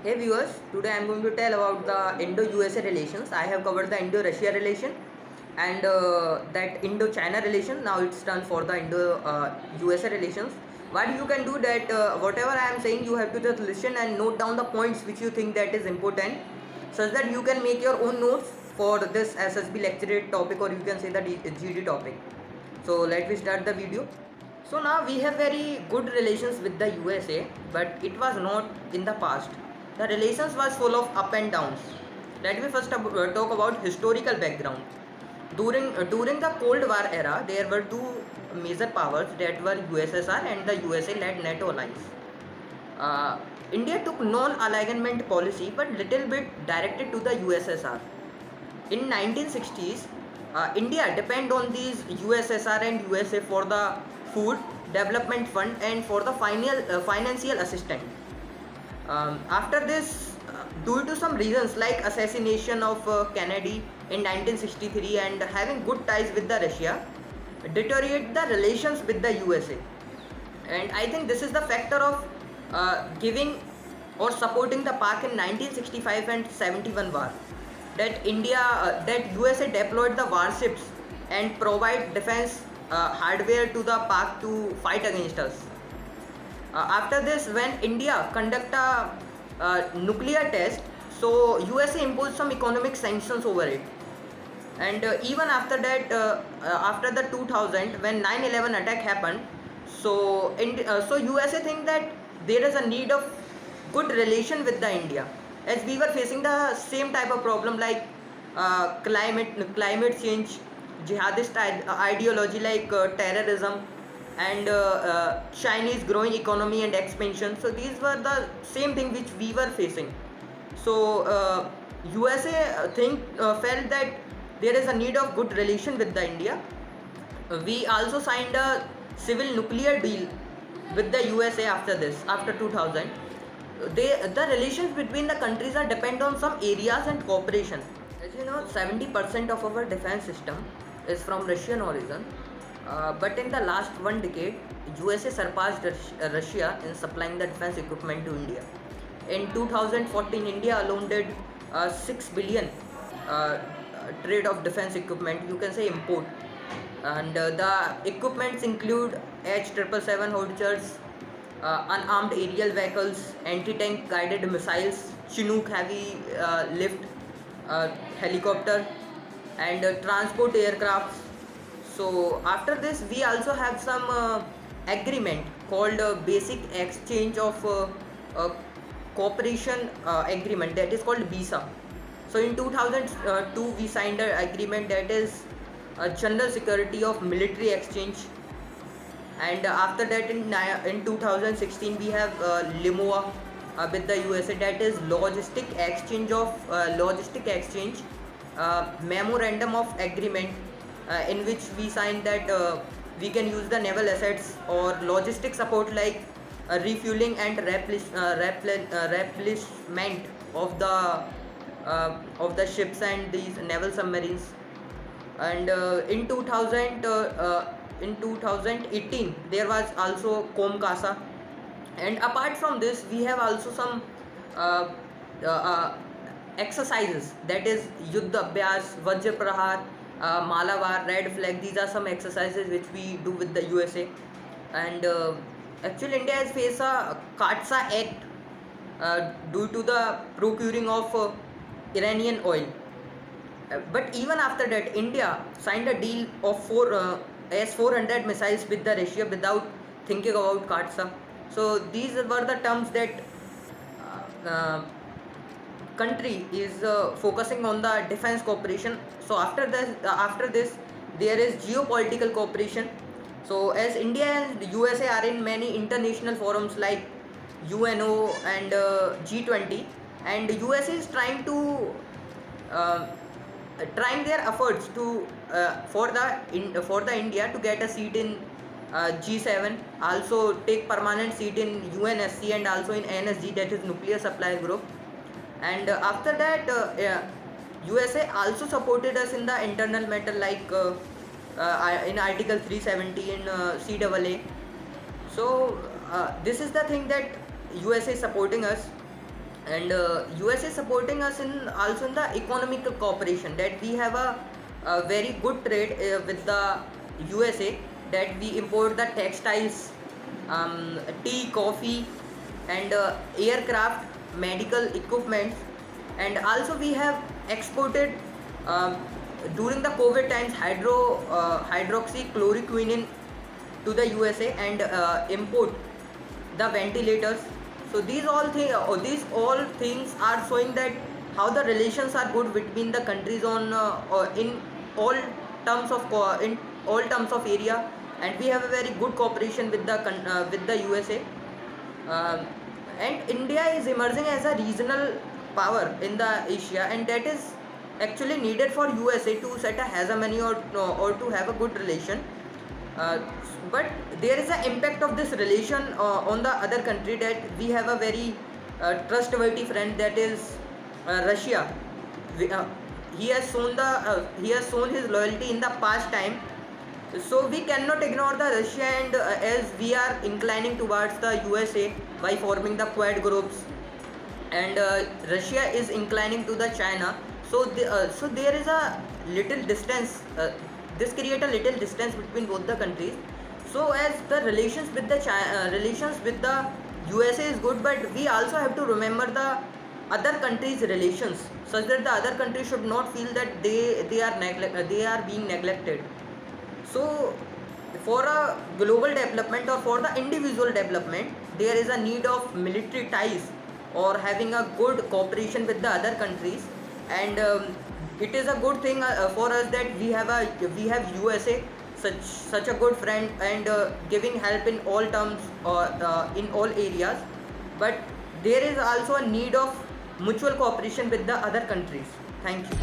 Hey viewers, today I am going to tell about the Indo-USA relations. I have covered the Indo-Russia relation and that Indo-China relation. Now it's done for the Indo-USA relations. What you can do that whatever I am saying, you have to just listen and note down the points which you think that is important, such that you can make your own notes for this SSB lecture topic, or you can say the GD topic. So let me start the video. So now we have very good relations with the USA, but it was not in the past. The relations was full of up and downs. Let me first talk about historical background. During the Cold War era, there were two major powers, that were USSR and the USA-led NATO alliance. Uh, India took non-alignment policy, but little bit directed to the USSR. In 1960s, India depend on these USSR and USA for the food development fund and for the financial assistance. After this, due to some reasons like assassination of Kennedy in 1963 and having good ties with the Russia, deteriorate the relations with the USA. And I think this is the factor of giving or supporting the Pak in 1965 and 71 war. That USA deployed the warships and provide defense hardware to the Pak to fight against us. After this, when India conduct a nuclear test, so USA imposed some economic sanctions over it. And even after that, after the 2000, when 9/11 attack happened, so USA think that there is a need of good relation with the India, as we were facing the same type of problem like climate change, jihadist ideology like terrorism, and Chinese growing economy and expansion. So these were the same thing which we were facing. So USA felt that there is a need of good relation with the India. We also signed a civil nuclear deal with the USA after this, after 2000. The relations between the countries are depend on some areas and cooperation. As you know, 70% of our defense system is from Russian origin. But in the last one decade, USA surpassed Russia in supplying the defense equipment to India. In 2014, India alone did 6 billion uh, trade of defense equipment, you can say import. And the equipments include H777 howitzers, unarmed aerial vehicles, anti-tank guided missiles, Chinook heavy lift helicopter, and transport aircrafts. So after this, we also have some agreement called Basic Exchange of Cooperation Agreement, that is called BISA. So in 2002, we signed an agreement, that is General Security of Military Exchange. And after that, in 2016, we have LIMOA with the USA, that is Logistic Exchange Memorandum of Agreement, in which we signed that we can use the naval assets or logistic support like refueling and replenishment of the ships and these naval submarines. And in 2018, there was also Comcasa. And apart from this, we have also some uh, uh, uh, exercises, that is Yuddha Abhyas, Vajra Prahar, Malabar, Red Flag. These are some exercises which we do with the USA. And actually, India has faced a Katsa Act due to the procuring of Iranian oil. But even after that, India signed a deal of S-400 missiles with the Russia without thinking about Katsa. So these were the terms that country is focusing on the defense cooperation. So after this, there is geopolitical cooperation. So as India and USA are in many international forums like UNO and G20, and USA is uh, trying their efforts to for the India to get a seat in G7, also take permanent seat in UNSC and also in NSG, that is Nuclear Supplier Group. And after that, USA also supported us in the internal matter like in Article 370 in CAA. So this is the thing that USA is supporting us. and US is supporting us in also in the economic cooperation, that we have a very good trade with the USA, that we import the textiles, tea, coffee, and aircraft, medical equipments, and also we have exported um, during the COVID times hydroxychloroquine to the USA, and import the ventilators. So these all things are showing that how the relations are good between the countries on in all in all terms of area, and we have a very good cooperation with the USA. Um, and India is emerging as a regional power in the Asia, and that is actually needed for USA to set a hegemony, or to have a good relation. uh, but there is an impact of this relation on the other country, that we have a very trustworthy friend, that is Russia. we, uh, he has shown his loyalty in the past time, so we cannot ignore the Russia, and as we are inclining towards the USA by forming the Quad groups, and Russia is inclining to the China. So there is a little distance. This create a little distance between both the countries. So as the relations with the USA is good, but we also have to remember the other countries' relations, such that the other countries should not feel that they are being neglected. So for a global development, or for the individual development, there is a need of military ties, or having a good cooperation with the other countries. And it is a good thing for us that we have USA, such a good friend, and giving help in all terms, or in all areas. But there is also a need of mutual cooperation with the other countries. Thank you.